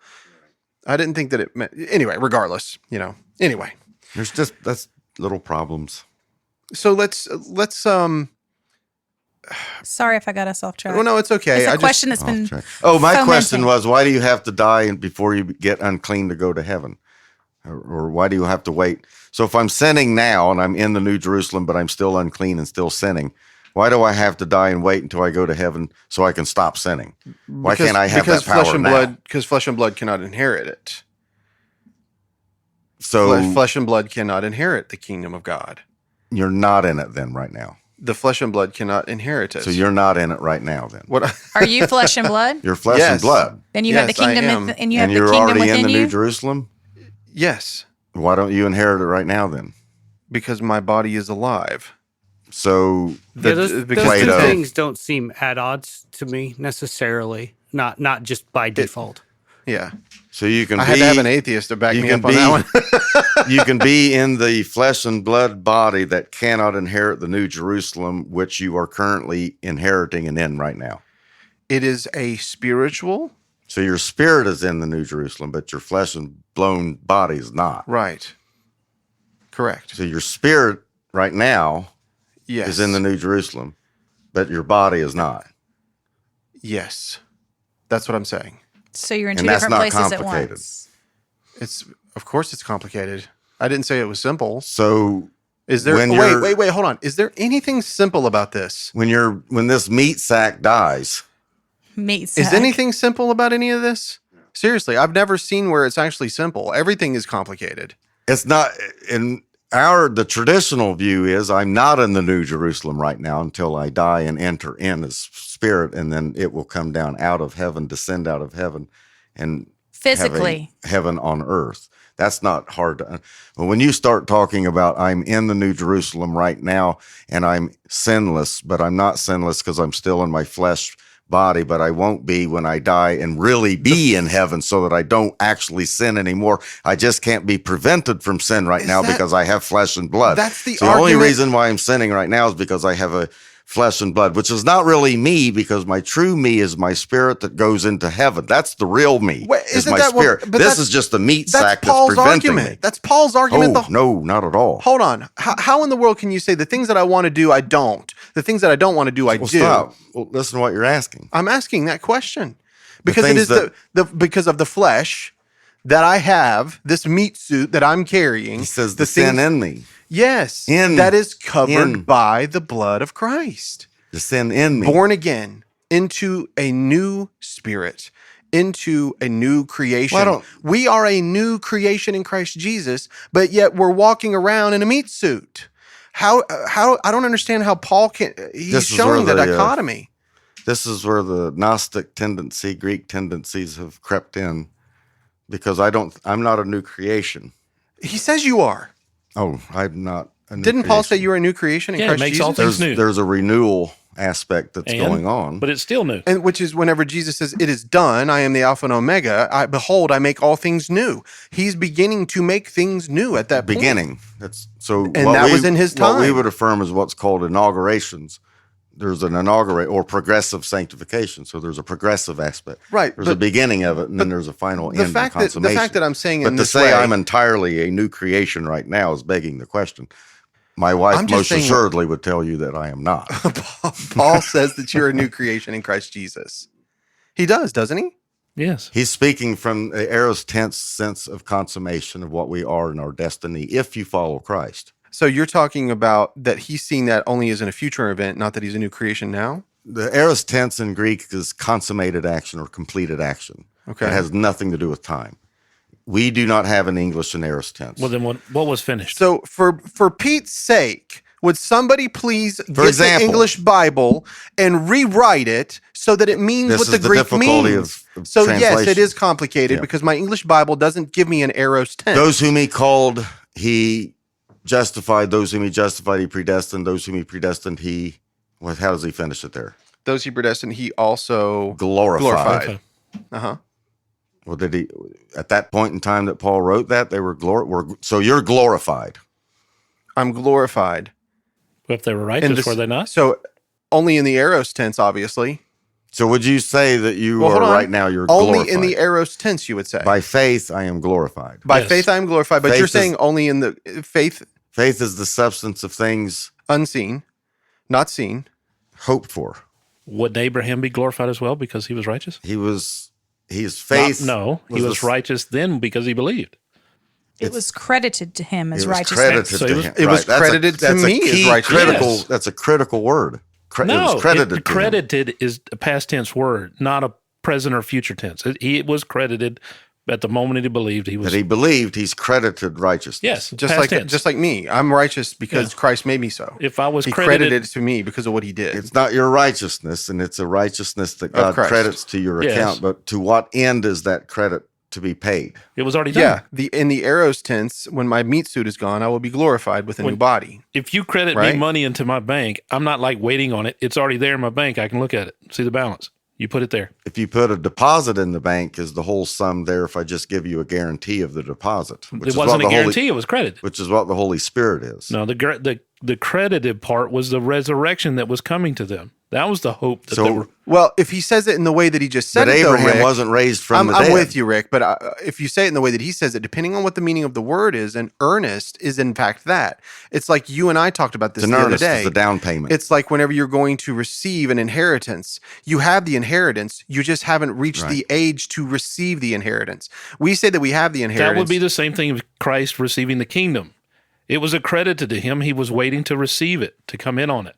I didn't think that it meant anyway. Regardless, Anyway, That's little problems. so let's. Sorry if I got us off track. Well, no, it's okay. It's a I question that's been. My fomenting. question was, why do you have to die before you get unclean to go to heaven? Or why do you have to wait? So if I'm sinning now and I'm in the New Jerusalem, but I'm still unclean and still sinning, why do I have to die and wait until I go to heaven so I can stop sinning? Why can't I have that power flesh and now? blood? Because flesh and blood cannot inherit it. So Flesh and blood cannot inherit the kingdom of God. you're not in it then right now. The flesh and blood cannot inherit it. So you're not in it right now then. what? Are you flesh and blood? You're flesh Yes. and blood. Then you have the Yes, I kingdom, am. and you have And the you're kingdom already in within the you. New Jerusalem? Yes, Why don't you inherit it right now then? because my body is alive. So Those two Plato. things don't seem at odds to me necessarily. Not just by default. Yeah, so you can I be had to have an atheist to back you me can up on that one. you can be in the flesh and blood body that cannot inherit the New Jerusalem, which you are currently inheriting and in right now. It is a spiritual, So your spirit is in the New Jerusalem, but your flesh and blown body is not. right? Correct. So your spirit right now Yes, is in the New Jerusalem, but your body is not. Yes, that's what I'm saying. So you're in two And that's different not places at complicated. once. It's of course it's complicated. I didn't say it was simple. So Is there? When you're- Wait, hold on. Is there anything simple about this? when this meat sack dies, Meat Is sack. anything simple about any of this? Seriously, I've never seen where it's actually simple. Everything is complicated. it's not in the traditional view is I'm not in the New Jerusalem right now until I die and enter in as spirit, and then it will come down out of heaven, descend out of heaven, and physically? have a heaven on earth. That's not hard to. But when you start talking about I'm in the New Jerusalem right now and I'm sinless, but I'm not sinless because I'm still in my flesh body, but I won't be when I die and really be in heaven so that I don't actually sin anymore. I just can't be prevented from sin right now that- because I have flesh and blood. That's the So the only argument- reason why I'm sinning right now is because I have a flesh and blood, which is not really me because my true me is my spirit that goes into heaven. That's the real me. Wait, is isn't my that what- spirit. but This that's- is just the meat That's sack Paul's that's preventing argument. me. That's Paul's argument. Oh, no, not at all. Hold on. How in the world can you say the things that I want to do, I don't? The things that I don't want to do, I Well, do. stop. Well, listen to what you're asking. I'm asking that question because it things is because of the flesh that I have, this meat suit that I'm carrying. He says the sin things- in me. Yes, In- that is covered in. by the blood of Christ. The sin in me. Born again into a new spirit, into a new creation. Well, I don't- We are a new creation in Christ Jesus, but yet we're walking around in a meat suit. How I don't understand how Paul can. He's This is showing the where the, dichotomy. This is where the Gnostic tendency, Greek tendencies have crept in because I'm not a new creation. He says you are. Oh, I'm not. A new Didn't Paul say creation. you were a new creation in Yeah, it Christ makes Jesus? all things new. There's a renewal aspect that's And- going on. But it's still new. And which is whenever Jesus says, "It is done. I am the Alpha and Omega. Behold, I make all things new." He's beginning to make things new at that point. beginning. That's so. And what that was in his What we time. would affirm is what's called inaugurations. there's an inaugurate or progressive sanctification. So there's a progressive aspect. Right, There's a but beginning of it, and then there's a final the end fact and that the consummation. fact that I'm saying But in to this say way, I'm entirely a new creation right now is begging the question. My wife I'm just most saying- assuredly would tell you that I am not. Paul says that you're a new creation in Christ Jesus. He does, doesn't he? Yes. He's speaking from the aorist tense sense of consummation of what we are in our destiny if you follow Christ. So you're talking about that he's seeing that only as in a future event, not that he's a new creation now? The aorist tense in Greek is consummated action or completed action. Okay. It has nothing to do with time. We do not have an English in aorist tense. Well, then what was finished? So for Pete's sake, would somebody please get example- the English Bible and rewrite it so that it means This what is the the Greek difficulty means? of So yes, translation. it is complicated Yeah. because my English Bible doesn't give me an aorist tense. Those whom he called, he justified. Those whom he justified, he predestined. Those whom he predestined, how does he finish it there? Those he predestined, he also Glorified. glorified. Uh-huh. Well, did he, at that point in time that Paul wrote that, they were so you're glorified. I'm glorified. If they were In righteous, this- were they not? So only in the aorist tense, obviously. So would you say that you Well, are hold on. right now, you're Only glorified? in the aorist tense, you would say. By faith, I am glorified. By Yes. faith, I am glorified. But Faith you're is- saying only in the faith Faith is the substance of things unseen, not seen. hoped for. Would Abraham be glorified as well because he was righteous? His faith. No, he was the- righteous then because he believed. It was credited to him as It was righteousness. credited So to it was- him. it was That's credited to that's a me as key righteousness. Critical. Yes. That's a critical word. It No, was credited to him. credited is a past tense word, not a present or future tense. It was credited at the moment he believed he was. That he believed, he's credited righteousness. yes, Just past like tense. just like me. I'm righteous because Yeah. Christ made me so. If I was He credited, credited it to me because of what he did. It's not your righteousness, and it's a righteousness that God Christ. credits to your Yes. account. But to what end is that credit to be paid? it was already done. Yeah, in the aorist tense, when my meat suit is gone, I will be glorified with a new body. If you credit Right? me money into my bank, I'm not like waiting on it. It's already there in my bank. I can look at it, see the balance. You put it there. If you put a deposit in the bank, is the whole sum there if I just give you a guarantee of the deposit? It wasn't a guarantee. It was credit. Which is what the Holy Spirit is. No, the credited part was the resurrection that was coming to them. That was the hope that So- they were. Well, if he says it in the way that he just said But it, though, Abraham Rick, wasn't raised from the I'm dead. with you, Rick. But if you say it in the way that he says it, depending on what the meaning of the word is, an earnest is in fact that. It's like you and I talked about this It's an the other earnest, day. it's a down payment. It's like whenever you're going to receive an inheritance, you have the inheritance, you just haven't reached Right. the age to receive the inheritance. We say that we have the inheritance. That would be the same thing of Christ receiving the kingdom. It was accredited to him. He was waiting to receive it, to come in on it.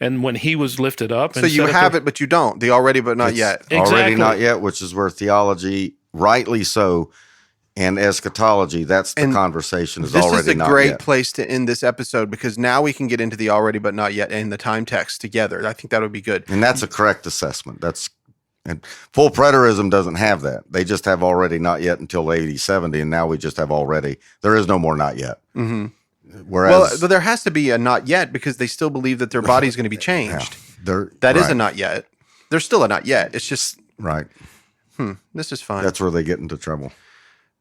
And when he was lifted up, so you have it, but you don't. The already, but not It's yet. Already Exactly. not yet, which is where theology, rightly so, and eschatology, that's the And conversation is This already is a not great yet. place to end this episode because now we can get into the already, but not yet and the time text together. I think that would be good. And that's a correct assessment. And full preterism doesn't have that. They just have already not yet until 80, 70, and now we just have already. There is no more not yet. Mm-hmm. Whereas Well, but there has to be a not yet because they still believe that their body's going to be changed. That is a not yet. There's still a not yet. It's just, right. this is fun. That's where they get into trouble.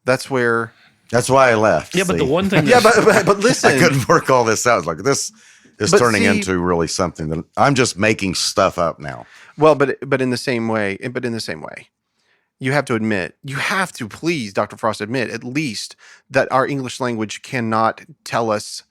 That's where. That's why I left. Yeah, but see? the one thing. Yeah, that's- but listen. I couldn't work all this out. It's like this is But turning see- into really something that I'm just making stuff up now. Well, but in the same way, you have to admit, please, Dr. Frost, admit at least that our English language cannot tell us.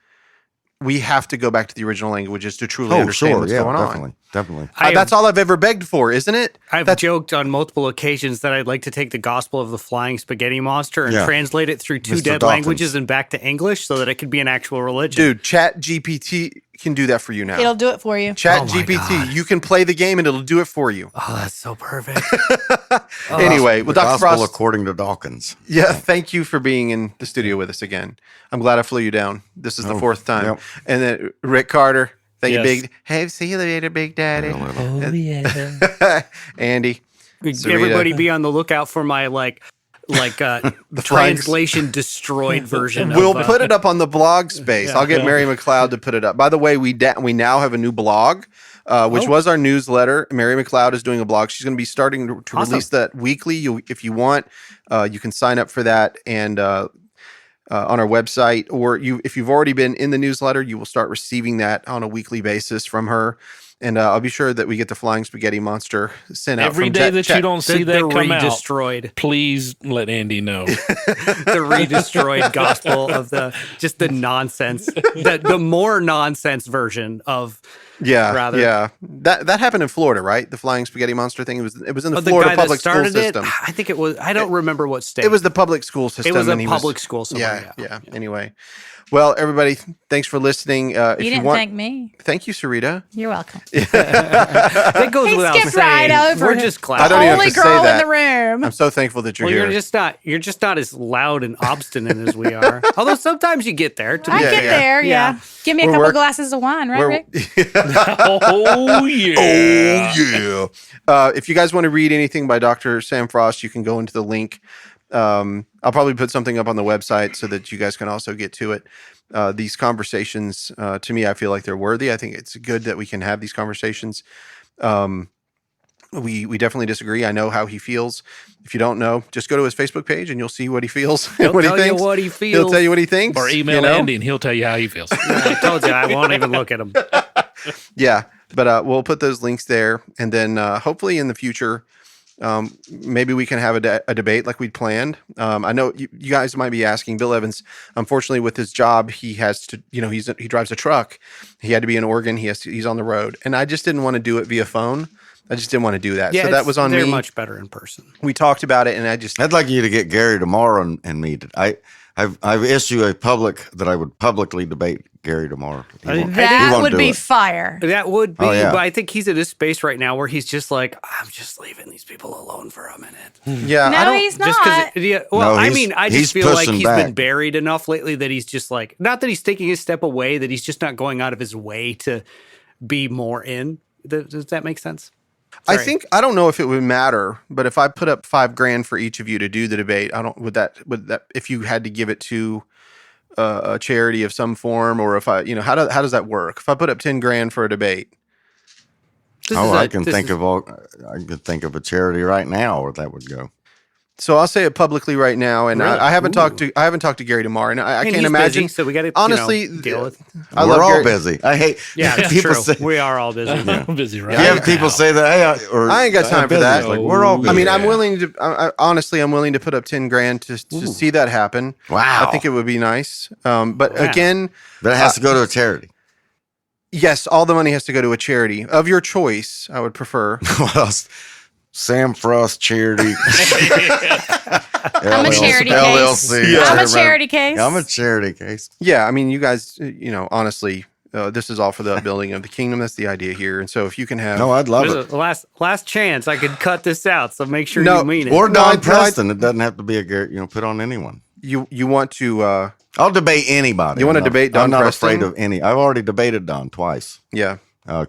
We have to go back to the original languages to truly understand what's going on. Definitely. That's all I've ever begged for, isn't it? I've joked on multiple occasions that I'd like to take the Gospel of the Flying Spaghetti Monster and Yeah. translate it through two Mr. dead Dawkins. languages and back to English so that it could be an actual religion. Dude, Chat GPT can do that for you now. It'll do it for you. Chat Oh my GPT, God. you can play the game and it'll do it for you. Oh, that's so perfect. Anyway, well, The Dr. gospel Frost, according to Dawkins. yeah, thank you for being in the studio with us again. I'm glad I flew you down. This is the fourth time. yep. And then Rick Carter, thank you, Yes. big. Hey, see you later, Big Daddy. Oh, yeah. Andy. Everybody be on the lookout for my flying- translation destroyed version. We'll of, put it up on the blog space. I'll get Mary McLeod to put it up. By the way, we now have a new blog, which was our newsletter. Mary McLeod is doing a blog. She's going to be starting to Awesome. release that weekly. If you want, you can sign up for that and on our website, or if you've already been in the newsletter, you will start receiving that on a weekly basis from her. And I'll be sure that we get the flying spaghetti monster sent out Every from day Chet- that you don't see that the come out, redestroyed, please let Andy know. the redestroyed gospel of the nonsense, the more nonsense version of Yeah, rather. yeah. That happened in Florida, right? The flying spaghetti monster thing. It was in the the Florida guy that public school started it. system. I think it was. I don't remember what state. It was the public school system. It was a and he public school somewhere. Yeah. Anyway, well, everybody, thanks for listening. If You didn't want, thank me. thank you, Sarita. You're welcome. That goes He without skipped saying. right over We're it. just I clapping. don't even have Only to say girl in that. the room. I'm so thankful that you're Well, here. you're just not as loud and obstinate as we are. Although sometimes you get there. To I be get fair. there, yeah. Give me a We're couple work- glasses of wine, right, We're- Rick? Oh yeah. Oh yeah. If you guys want to read anything by Dr. Sam Frost, you can go into the link. I'll probably put something up on the website so that you guys can also get to it. These conversations, to me, I feel like they're worthy. I think it's good that we can have these conversations. We definitely disagree. I know how he feels. If you don't know, just go to his Facebook page and you'll see what he feels and He'll what he tell you thinks. what he feels. He'll tell you what he thinks. Or email you know? Andy and he'll tell you how he feels. I told you I won't even look at him. Yeah, but we'll put those links there, and then hopefully in the future, maybe we can have a debate like we'd planned. I know you guys might be asking. Bill Evans, unfortunately, with his job, he has to. He drives a truck. He had to be in Oregon. He's on the road, and I just didn't want to do it via phone. I just didn't want to do that. Yeah, So that was on they're me. much better in person. We talked about it, and I just I'd like you to get Gary tomorrow and meet. I've issued a public that I would publicly debate Gary tomorrow. He won't- he That won't would do be it. fire. That would be, Oh, yeah. but I think he's in a space right now where he's just like, I'm just leaving these people alone for a minute. yeah. I No, don't, he's Just not. because, well, No, I he's- mean, I he's just feel like pushing he's been back. buried enough lately that he's just like, not that he's taking a step away, that he's just not going out of his way to be more in. Does that make sense? Sorry. I don't know if it would matter, but if I put up $5,000 for each of you to do the debate, would that if you had to give it to a charity of some form, or if how does that work? If I put up $10,000 for a debate, I can think of a charity right now where that would go. so I'll say it publicly right now, and Really? I haven't talked to Gary tomorrow, and I And can't he's imagine. busy, so we got to honestly, deal with. I We're love all Gary. busy. I hate Yeah, that's people true. say. We are all busy. I'm busy right You have now. people say that. Hey, I ain't got time for busy. that. It's like we're all busy. I mean, I'm willing to. Honestly, I'm willing to put up $10,000 to see that happen. Wow. I think it would be nice. But Wow. again, But it has to go to a charity. yes, all the money has to go to a charity of your choice. I would prefer. What else? Sam Frost charity. I'm a charity case. LLC. I'm a charity case. I'm a charity case. Yeah, I mean, you guys, honestly, this is all for the upbuilding of the kingdom. That's the idea here. And so, if you can have, No, I'd love There's it. a last chance. I could cut this out, so make sure No, you mean it. Or No, Don I- Preston. It doesn't have to be a Gary. Put on anyone. you want to, I'll debate anybody. You wanna I'm not- debate Don I'm not Preston? afraid of any. I've already debated Don twice. yeah,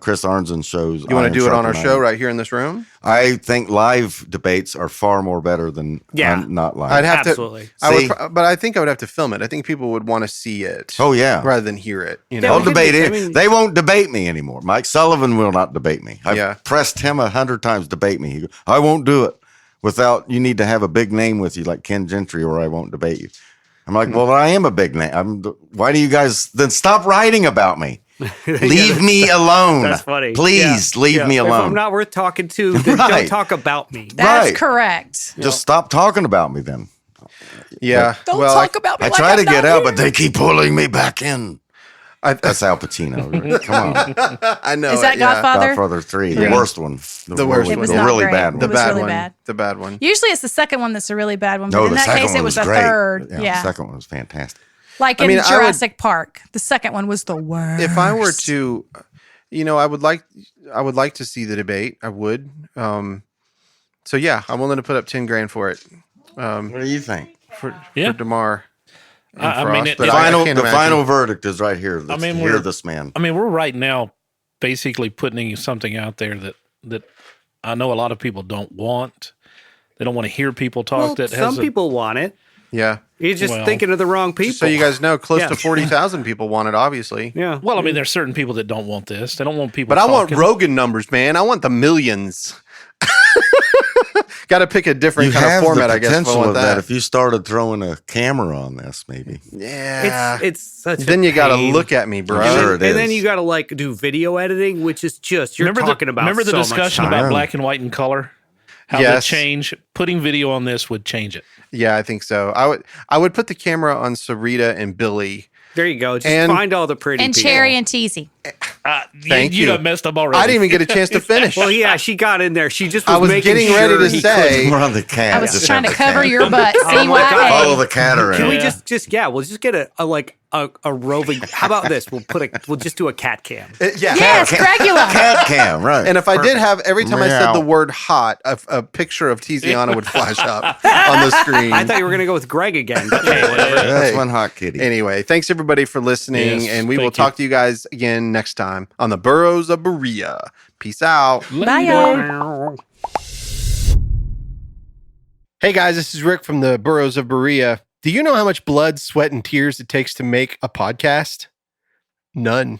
Chris Arnzen shows. you want to Iron do it on our Sharpen show Iron. right here in this room. I think live debates are far more better than Yeah. not live. I'd have Absolutely. to. I would, See? but I think I would have to film it. I think people would want to see it. Oh yeah. rather than hear it. Yeah, I'll we could debate do- it. I mean- They won't debate me anymore. Mike Sullivan will not debate me. I've Yeah. pressed him 100 times, debate me. He goes, I won't do it without, you need to have a big name with you like Ken Gentry or I won't debate you. I'm like, well, I am a big name. Why do you guys, then stop writing about me. Leave me alone. That's funny. Please Yeah. leave Yeah. me If alone. I'm not worth talking to, then don't Right. talk about me. That's Right. correct. Just stop talking about me then. Yeah. Don't well, talk about me. I like try I'm to get not out, here. but they keep pulling me back in. I, That's Al Pacino. Come on. I know. Is that yeah. Godfather? Godfather 3, the Yeah. worst one. The worst It one. was The not really great. bad It one. The was bad really one. bad. The bad one. Usually it's the second one that's a really bad one, but No, in the that second case one it was was the great. third. Yeah, Yeah. the second one was fantastic. Like I in mean, I would- Jurassic Park. The second one was the worst. If I were to, I would like to see the debate. I would. So yeah, I'm willing to put up $10,000 for it. What do you think? For Yeah. Damar. and I mean, Frost, it- but the I The can't final imagine. verdict is right here. I mean, hear we're- this man. I mean, we're right now basically putting something out there that I know a lot of people don't want. They don't want to hear people talk. Well, that some has people want it. Yeah. You're just Well, thinking of the wrong people. Just so you guys know, close Yeah. to 40,000 people want it, obviously. Yeah. Well, I mean, there's certain people that don't want this. They don't want people. But I want talking. Rogan numbers, man. I want the millions. Got to pick a different You kind have of format, the I guess. If I potential want of that if you started throwing a camera on this, maybe. Yeah. It's such. Then a you got to pain. look at me, bro. I'm sure it And then is. you got to like do video editing, which is just you're talking about. Remember the so much discussion time. about black and white and color? How Yes. the change putting video on this would change it. Yeah, I think so. I would put the camera on Sarita and Billy. There you go. Just And- find all the pretty And people. Cherry and Teasy. Thank you. You done messed up already. I didn't even get a chance to finish. Well, yeah, she got in there. She just was, I was making getting ready sure to he say- We're on the cat. I was Just trying to have the cover cat. your butt. Oh my God. Follow CYA. the cat around. Can we Yeah. just we'll just get a roving. How about this? We'll just do a cat cam. Yeah. Yes, Dracula. Cat cam, right. And if I did have, every time I said Meow. the word hot, a picture of Tiziana would flash up on the screen. I thought you were gonna go with Greg again. But hey, whatever. That's Hey. one hot kitty. Anyway, thanks everybody for listening, Yes, and we will thank talk to you guys again next time on the Burrows of Berea. Peace out. Bye, y'all. Hey guys, this is Rick from the Burrows of Berea. Do you know how much blood, sweat, and tears it takes to make a podcast? None.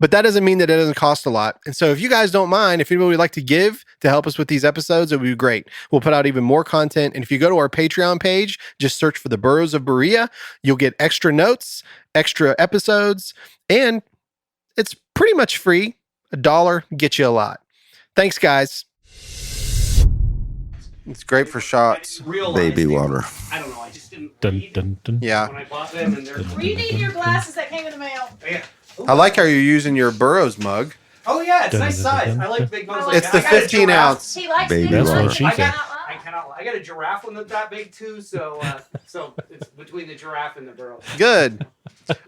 But that doesn't mean that it doesn't cost a lot. And so if you guys don't mind, if anybody would like to give to help us with these episodes, it would be great. We'll put out even more content. And if you go to our Patreon page, just search for the Burrows of Berea, you'll get extra notes, extra episodes, and it's pretty much free. $1 gets you a lot. Thanks, guys. It's great for shots. Baby water. I don't know. I just didn't. Dun, dun, dun. Yeah. When I bought them, and they're. Were you needing your glasses that came in the mail? Yeah. I like how you're using your Burrows mug. Oh yeah, it's Dun, nice dun, dun, size. dun. I like big ones. It's the 15 ounce. He likes Baby big water. ones. That's what she said. I got a giraffe one that's that big too. So it's between the giraffe and the burro. Good.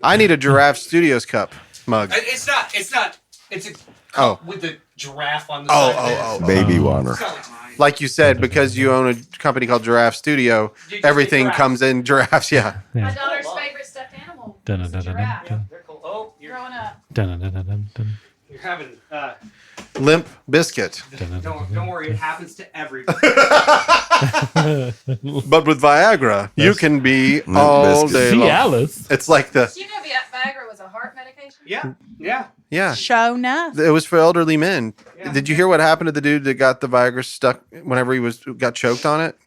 I need a Giraffe Studios cup mug. It's not. It's a Oh. with the giraffe on the Oh, side. oh, oh. Baby water. It's not like mine. Like you said, because you own a company called Giraffe Studio, You just everything get comes in giraffes. Yeah. My daughter's favorite stuffed animal Dun, was a dun, dun, giraffe. dun, They're cool. Oh, you're Growing up. dun, dun, dun, dun, dun. having. Limp Biscuit. Don't worry, it happens to everybody. But with Viagra, you can be Limp all Bizkit. day See, long. Alice. It's like the, You know Viagra was a heart medication? Yeah. yeah. Show enough. It was for elderly men. Yeah. Did you hear what happened to the dude that got the Viagra stuck whenever got choked on it?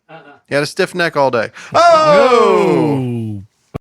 He had a stiff neck all day. Oh! Oh.